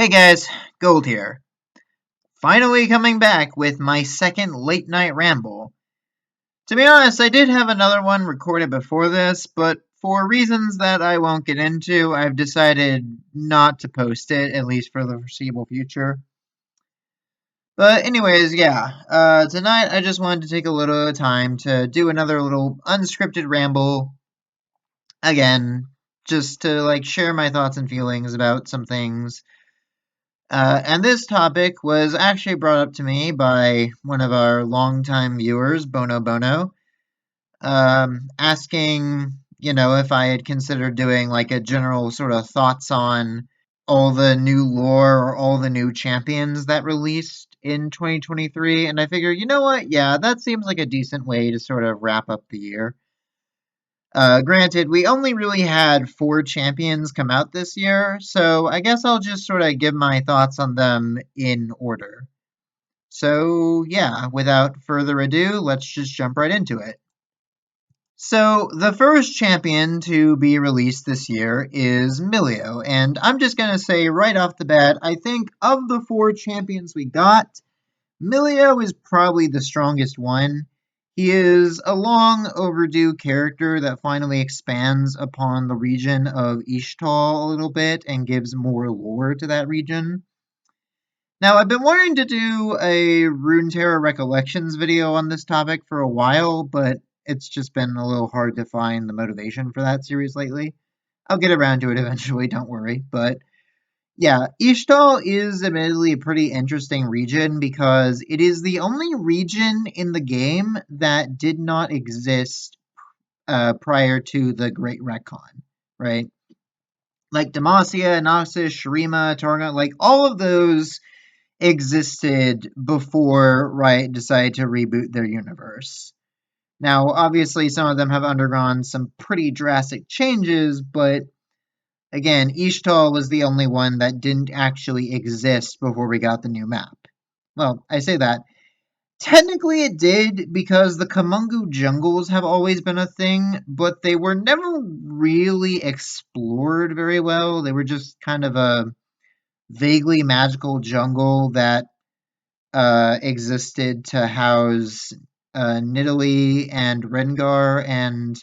Hey guys, Gold here. Finally coming back with my second late night ramble. To be honest, I did have another one recorded before this, but for reasons that I won't get into, I've decided not to post it, at least for the foreseeable future. But anyways, yeah, tonight I just wanted to take a little time to do another little unscripted ramble. Again, just to share my thoughts and feelings about some things. And this topic was actually brought up to me by one of our longtime viewers, Bono Bono, asking, if I had considered doing a general sort of thoughts on all the new lore or all the new champions that released in 2023. And I figure, you know what? Yeah, that seems like a decent way to sort of wrap up the year. Granted, we only really had 4 champions come out this year, so I guess I'll just sort of give my thoughts on them in order. So, yeah, without further ado, let's just jump right into it. So, the first champion to be released this year is Milio, and I'm just going to say right off the bat, I think of the 4 champions we got, Milio is probably the strongest one. He is a long overdue character that finally expands upon the region of Ishtal a little bit and gives more lore to that region. Now, I've been wanting to do a Runeterra Recollections video on this topic for a while, but it's just been a little hard to find the motivation for that series lately. I'll get around to it eventually, don't worry, but yeah, Ishtal is admittedly a pretty interesting region because it is the only region in the game that did not exist prior to the Great Retcon, right? Like Demacia, Noxus, Shurima, Targa, all of those existed before Riot decided to reboot their universe. Now, obviously, some of them have undergone some pretty drastic changes, but again, Ishtal was the only one that didn't actually exist before we got the new map. Well, I say that. Technically, it did because the Kamungu jungles have always been a thing, but they were never really explored very well. They were just kind of a vaguely magical jungle that existed to house Nidalee and Rengar, and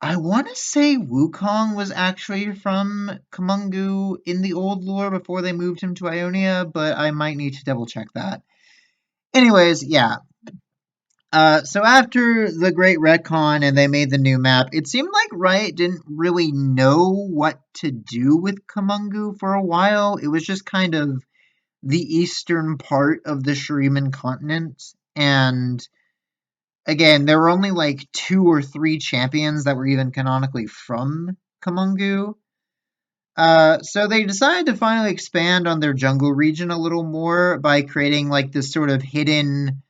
I want to say Wukong was actually from Kamungu in the old lore before they moved him to Ionia, but I might need to double check that. Anyways, yeah. So after the Great Retcon and they made the new map, it seemed like Riot didn't really know what to do with Kamungu for a while. It was just kind of the eastern part of the Shuriman continent, and again, there were only 2 or 3 champions that were even canonically from Kamungu. So they decided to finally expand on their jungle region a little more by creating this sort of hidden,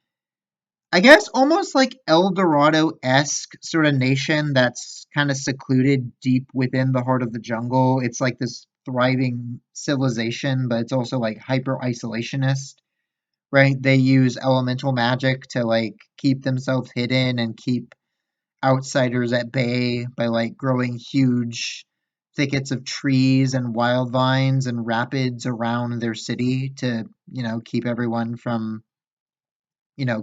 I guess almost like El Dorado-esque sort of nation that's kind of secluded deep within the heart of the jungle. It's like this thriving civilization, but it's also hyper isolationist, right? They use elemental magic to keep themselves hidden and keep outsiders at bay by growing huge thickets of trees and wild vines and rapids around their city to, keep everyone from,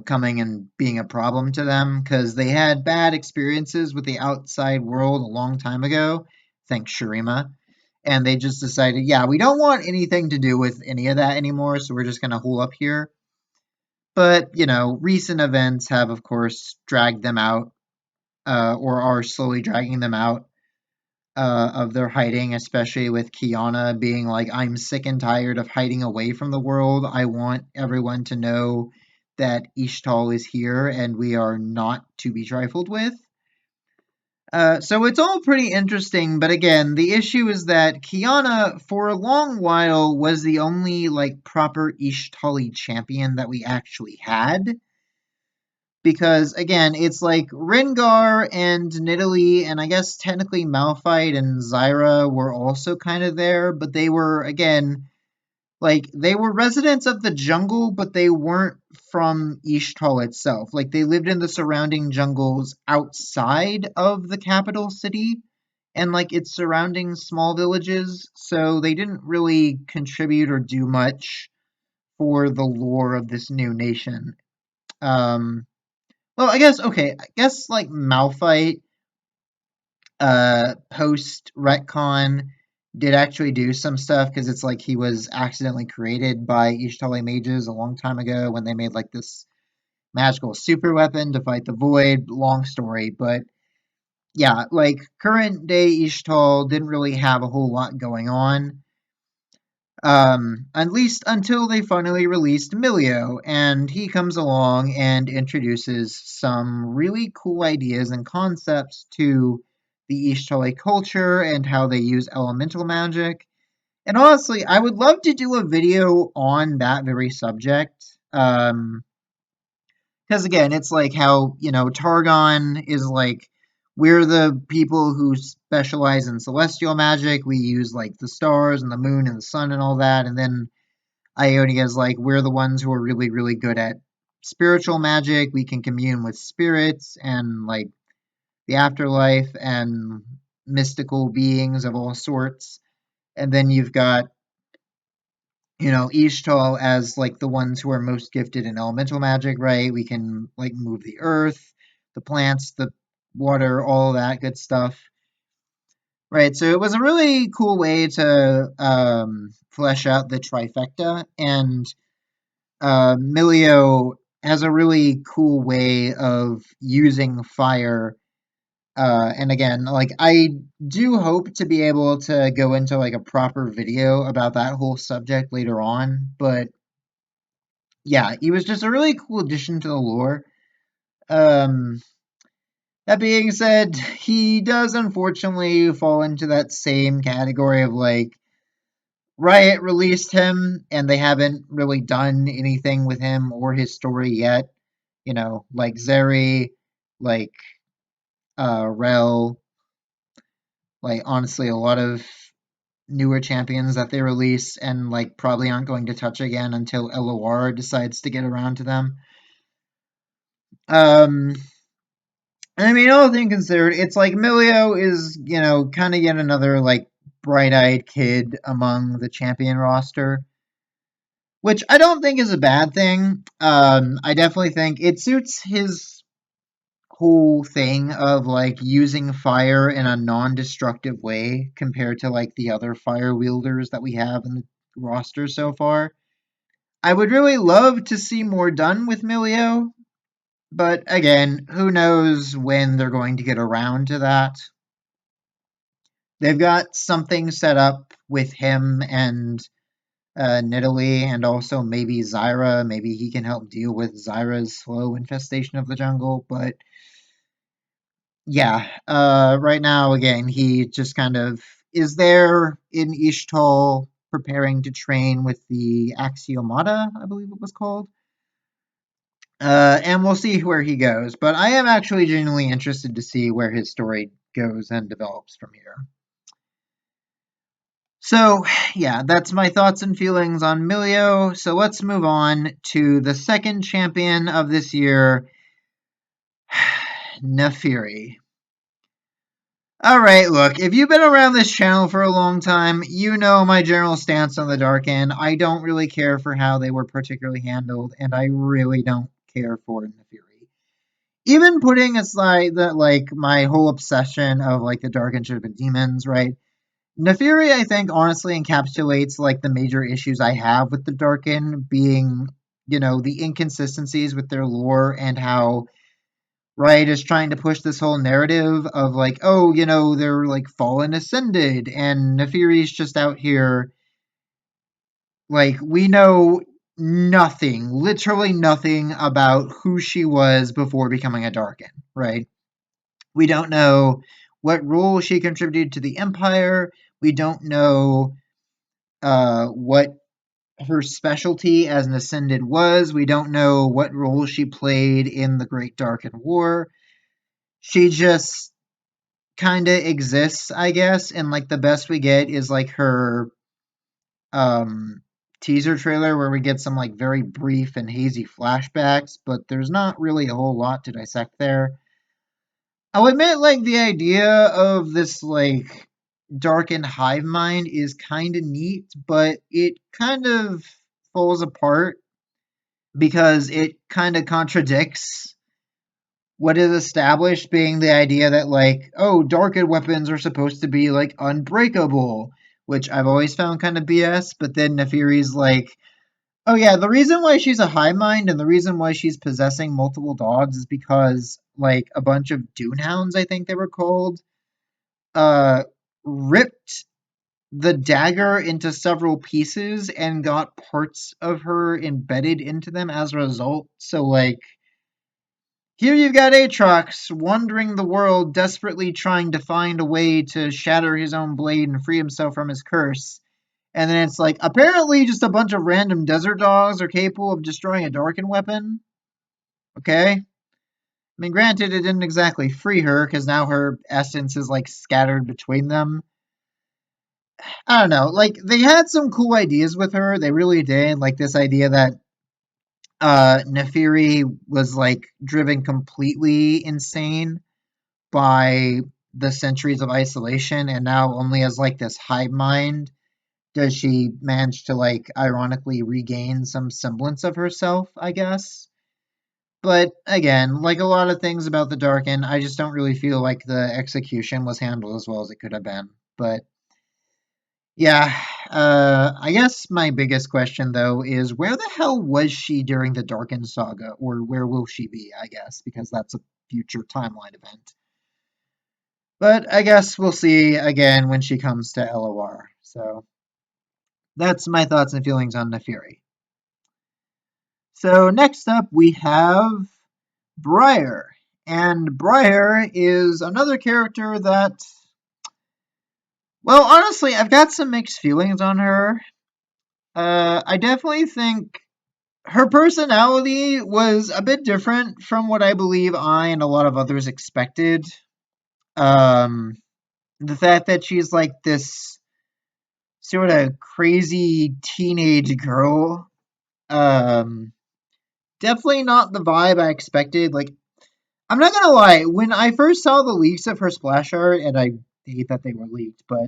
coming and being a problem to them because they had bad experiences with the outside world a long time ago, thanks Shurima. And they just decided, yeah, we don't want anything to do with any of that anymore, so we're just going to hole up here. But, recent events have, of course, dragged them out, or are slowly dragging them out of their hiding, especially with Kiana being like, I'm sick and tired of hiding away from the world. I want everyone to know that Ishtal is here and we are not to be trifled with. So it's all pretty interesting, but again, the issue is that Kiana, for a long while, was the only proper Ishtali champion that we actually had. Because again, it's Rengar and Nidalee, and I guess technically Malphite and Zyra were also kind of there, but they were again they were residents of the jungle, but they weren't from Ishtal itself. They lived in the surrounding jungles outside of the capital city, and like its surrounding small villages, so they didn't really contribute or do much for the lore of this new nation. Um, well, I guess okay. I guess like Malphite, post retcon, did actually do some stuff because it's like he was accidentally created by Ishtali mages a long time ago when they made like this magical super weapon to fight the void. Long story, but yeah, like current day Ishtal didn't really have a whole lot going on. At least until they finally released Milio, and he comes along and introduces some really cool ideas and concepts to the Ishtali culture and how they use elemental magic. And honestly, I would love to do a video on that very subject. Because again, it's like how, Targon is like, we're the people who specialize in celestial magic. We use like the stars and the moon and the sun and all that. And then Ionia is like, we're the ones who are really, really good at spiritual magic. We can commune with spirits and like the afterlife and mystical beings of all sorts. And then you've got, Ishtal as like the ones who are most gifted in elemental magic, right? We can like move the earth, the plants, the water, all that good stuff. Right, so it was a really cool way to flesh out the trifecta, and Milio has a really cool way of using fire. And again, like I do hope to be able to go into like a proper video about that whole subject later on, but yeah, he was just a really cool addition to the lore. Um, that being said, he does unfortunately fall into that same category of like Riot released him and they haven't really done anything with him or his story yet. Like Zeri, like Rel, like honestly, a lot of newer champions that they release and like probably aren't going to touch again until LOR decides to get around to them. Um, I mean, all things considered, it's like Milio is, kind of yet another like bright-eyed kid among the champion roster, which I don't think is a bad thing. I definitely think it suits his whole thing of like using fire in a non-destructive way compared to like the other fire wielders that we have in the roster so far. I would really love to see more done with Milio, but again, who knows when they're going to get around to that. They've got something set up with him and Nidalee, and also maybe Zyra. Maybe he can help deal with Zyra's slow infestation of the jungle. But yeah, right now, again, he just kind of is there in Ishtal preparing to train with the Axiomata, I believe it was called. And we'll see where he goes. But I am actually genuinely interested to see where his story goes and develops from here. So, yeah, that's my thoughts and feelings on Milio. So let's move on to the second champion of this year, Nefiri. Alright, look, if you've been around this channel for a long time, you know my general stance on the Dark End. I don't really care for how they were particularly handled, and I really don't care for Nefiri. Even putting aside that, like, my whole obsession of, like, the Dark End should have been demons, right? Nefiri, I think, honestly encapsulates like the major issues I have with the Darkin being, the inconsistencies with their lore and how Riot is trying to push this whole narrative of like, oh, they're like fallen ascended, and Nefiri's just out here. Like, we know nothing, literally nothing about who she was before becoming a Darkin, right? We don't know what role she contributed to the Empire. We don't know what her specialty as an Ascended was. We don't know what role she played in the Great Darken War. She just kind of exists, I guess, and like the best we get is like her um, teaser trailer where we get some like very brief and hazy flashbacks, but there's not really a whole lot to dissect there. I'll admit, like, the idea of this, like, darkened hive mind is kind of neat, but it kind of falls apart because it kind of contradicts what is established being the idea that, like, oh, darkened weapons are supposed to be, like, unbreakable, which I've always found kind of BS. But then Neferi's like, oh yeah, the reason why she's a hive mind and the reason why she's possessing multiple dogs is because, like, a bunch of Dune Hounds, I think they were called, uh, ripped the dagger into several pieces and got parts of her embedded into them as a result. So, like, here you've got Aatrox wandering the world, desperately trying to find a way to shatter his own blade and free himself from his curse. And then it's like, apparently, just a bunch of random desert dogs are capable of destroying a Darkin weapon. Okay. I mean, granted, it didn't exactly free her because now her essence is like scattered between them. I don't know. Like, they had some cool ideas with her. They really did. Like, this idea that Neferi was like driven completely insane by the centuries of isolation, and now only as like this hive mind does she manage to, like, ironically regain some semblance of herself, I guess. But again, like a lot of things about the Darken, I just don't really feel like the execution was handled as well as it could have been. But yeah, I guess my biggest question though is where the hell was she during the Darken saga, or where will she be? I guess because that's a future timeline event. But I guess we'll see again when she comes to LOR. So that's my thoughts and feelings on Neferi. So next up we have Briar. And Briar is another character that, well, honestly, I've got some mixed feelings on her. I definitely think her personality was a bit different from what I believe I and a lot of others expected. Um, the fact that she's like this sort of crazy teenage girl, um, definitely not the vibe I expected. Like, I'm not gonna lie, when I first saw the leaks of her splash art, and I hate that they were leaked, but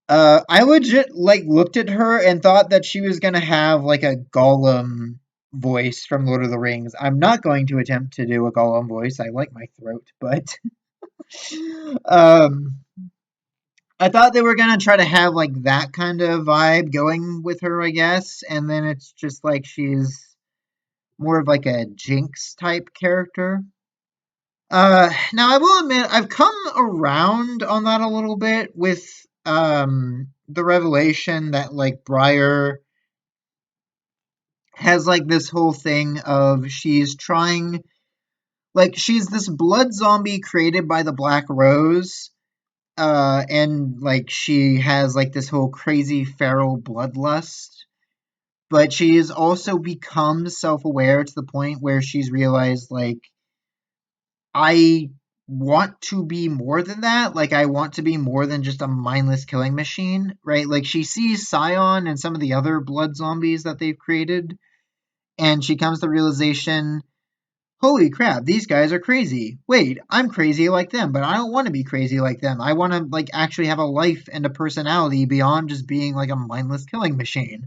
I legit like looked at her and thought that she was gonna have like a Gollum voice from Lord of the Rings. I'm not going to attempt to do a Gollum voice. I like my throat, but um, I thought they were gonna try to have like that kind of vibe going with her, I guess, and then it's just like she's more of like a Jinx type character. Now I will admit I've come around on that a little bit with the revelation that like Briar has like this whole thing of she's trying, like, she's this blood zombie created by the Black Rose, and like she has like this whole crazy feral bloodlust, but she has also become self-aware to the point where she's realized like I want to be more than that. Like, I want to be more than just a mindless killing machine, right? Like, she sees Scion and some of the other blood zombies that they've created, and she comes to the realization, holy crap, these guys are crazy. Wait, I'm crazy like them, but I don't want to be crazy like them. I want to, like, actually have a life and a personality beyond just being, like, a mindless killing machine,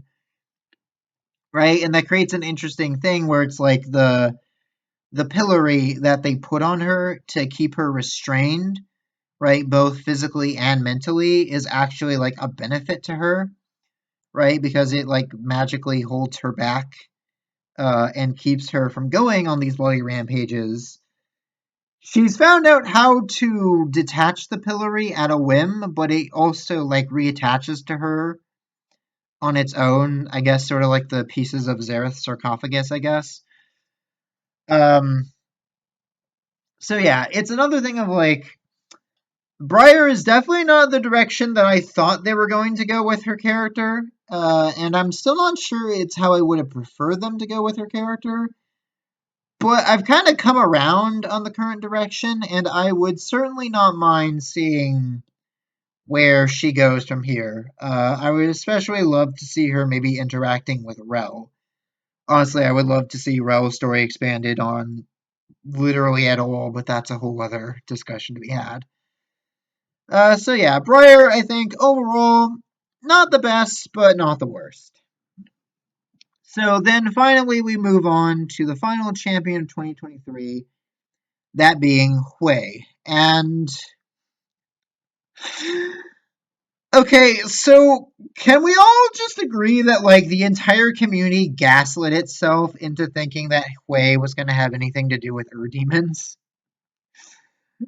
right? And that creates an interesting thing where it's like the pillory that they put on her to keep her restrained, right, both physically and mentally, is actually like a benefit to her, right, because it like magically holds her back, and keeps her from going on these bloody rampages. She's found out how to detach the pillory at a whim, but it also like reattaches to her on its own, I guess, sort of like the pieces of Zareth's sarcophagus, I guess. Um, so yeah, it's another thing of like Briar is definitely not the direction that I thought they were going to go with her character, and I'm still not sure it's how I would have preferred them to go with her character. But I've kind of come around on the current direction, and I would certainly not mind seeing where she goes from here. I would especially love to see her maybe interacting with Rel. Honestly, I would love to see Rel's story expanded on literally at all, but that's a whole other discussion to be had. So yeah, Briar, I think overall, not the best, but not the worst. So then finally we move on to the final champion of 2023, that being Hui. And okay, so can we all just agree that like the entire community gaslit itself into thinking that Hui was going to have anything to do with demons?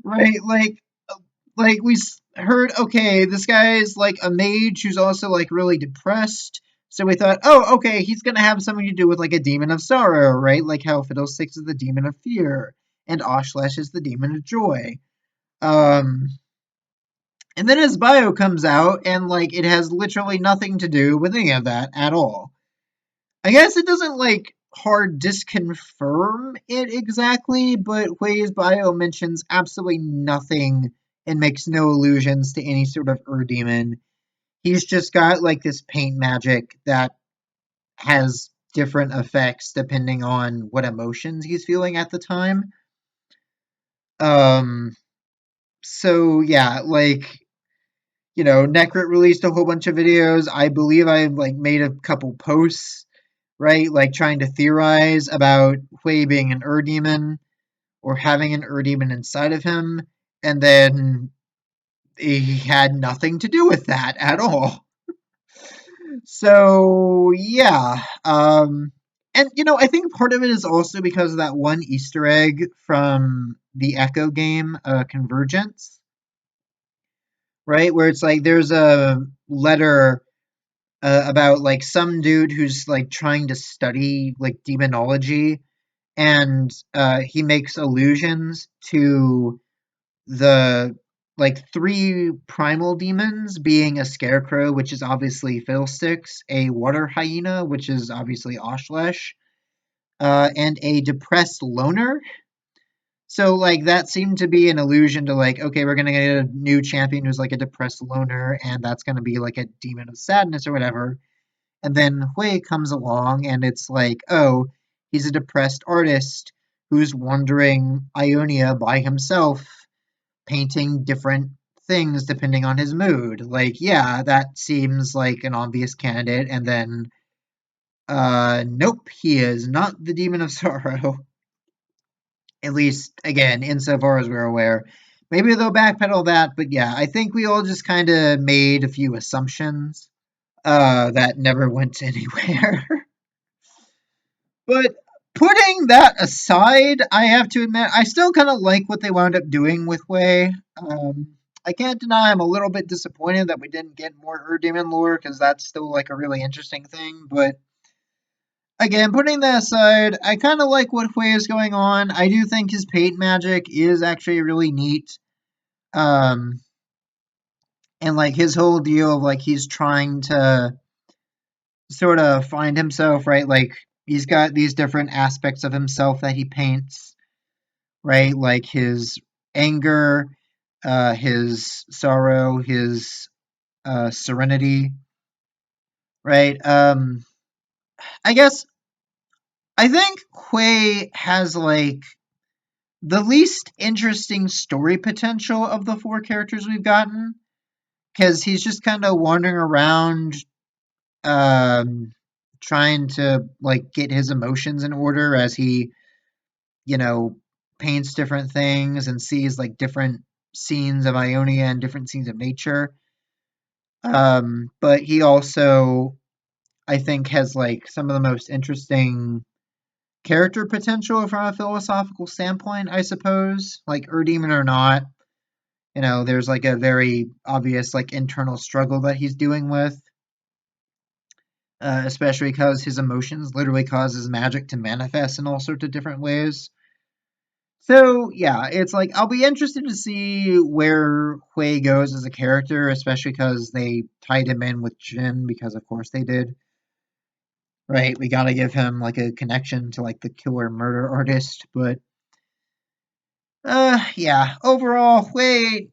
Right? Like we heard, okay, this guy is like a mage who's also like really depressed. So we thought, oh, okay, he's gonna have something to do with like a demon of sorrow, right? Like how Fiddlesticks is the demon of fear, and Oshlesh is the demon of joy. Um, and then his bio comes out, and like it has literally nothing to do with any of that at all. I guess it doesn't like hard disconfirm it exactly, but Hui's bio mentions absolutely nothing and makes no allusions to any sort of demon. He's just got like this paint magic that has different effects depending on what emotions he's feeling at the time. Um, so yeah, like Necrit released a whole bunch of videos. I believe I like made a couple posts, right? Like trying to theorize about Hui being an demon or having an demon inside of him, and then he had nothing to do with that at all. So yeah, and I think part of it is also because of that one Easter egg from the Echo game, Convergence, right? Where it's like there's a letter about like some dude who's like trying to study like demonology, and he makes allusions to the like three primal demons being a scarecrow, which is obviously Fiddlesticks, a water hyena, which is obviously Oshlesh, and a depressed loner. So like that seemed to be an allusion to like, okay, we're gonna get a new champion who's like a depressed loner, and that's gonna be like a demon of sadness or whatever. And then Hui comes along, and it's like, oh, he's a depressed artist who's wandering Ionia by himself, painting different things depending on his mood. Like, yeah, that seems like an obvious candidate. And then, nope, he is not the Demon of Sorrow. At least, again, insofar as we're aware. Maybe they'll backpedal that, but yeah, I think we all just kind of made a few assumptions that never went anywhere. But putting that aside, I have to admit, I still kind of like what they wound up doing with Wei. I can't deny I'm a little bit disappointed that we didn't get more Ur-Demon lore, because that's still like a really interesting thing. But again, putting that aside, I kind of like what Hui is going on. I do think his paint magic is actually really neat. Um, and like his whole deal of like he's trying to sort of find himself, right? Like he's got these different aspects of himself that he paints, right? Like his anger, his sorrow, his serenity, right? I guess I think Quay has like the least interesting story potential of the four characters we've gotten, because he's just kind of wandering around, um, trying to like get his emotions in order as he, you know, paints different things and sees like different scenes of Ionia and different scenes of nature. But he also, I think, has like some of the most interesting character potential from a philosophical standpoint, I suppose. Like Erdemon or not, there's like a very obvious like internal struggle that he's dealing with, especially because his emotions literally causes magic to manifest in all sorts of different ways. So yeah, it's like I'll be interested to see where Hui goes as a character, especially because they tied him in with Jin, because of course they did. Right, we gotta give him like a connection to like the killer murder artist, but yeah, overall, Hui,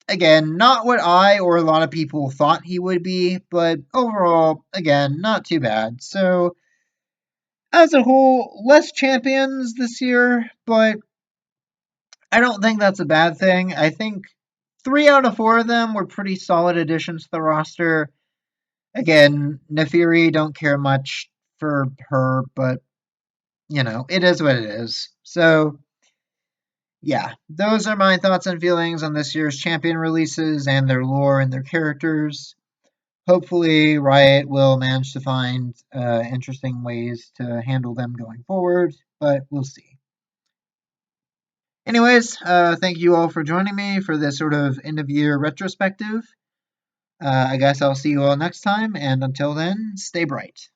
again, not what I or a lot of people thought he would be, but overall, again, not too bad. So As a whole, less champions this year, but I don't think that's a bad thing. I think 3 out of 4 of them were pretty solid additions to the roster. Again, Nefiri, don't care much for her, but it is what it is. So, yeah, those are my thoughts and feelings on this year's champion releases and their lore and their characters. Hopefully, Riot will manage to find interesting ways to handle them going forward, but we'll see. Anyways, thank you all for joining me for this sort of end of year retrospective. I guess I'll see you all next time, and until then, stay bright.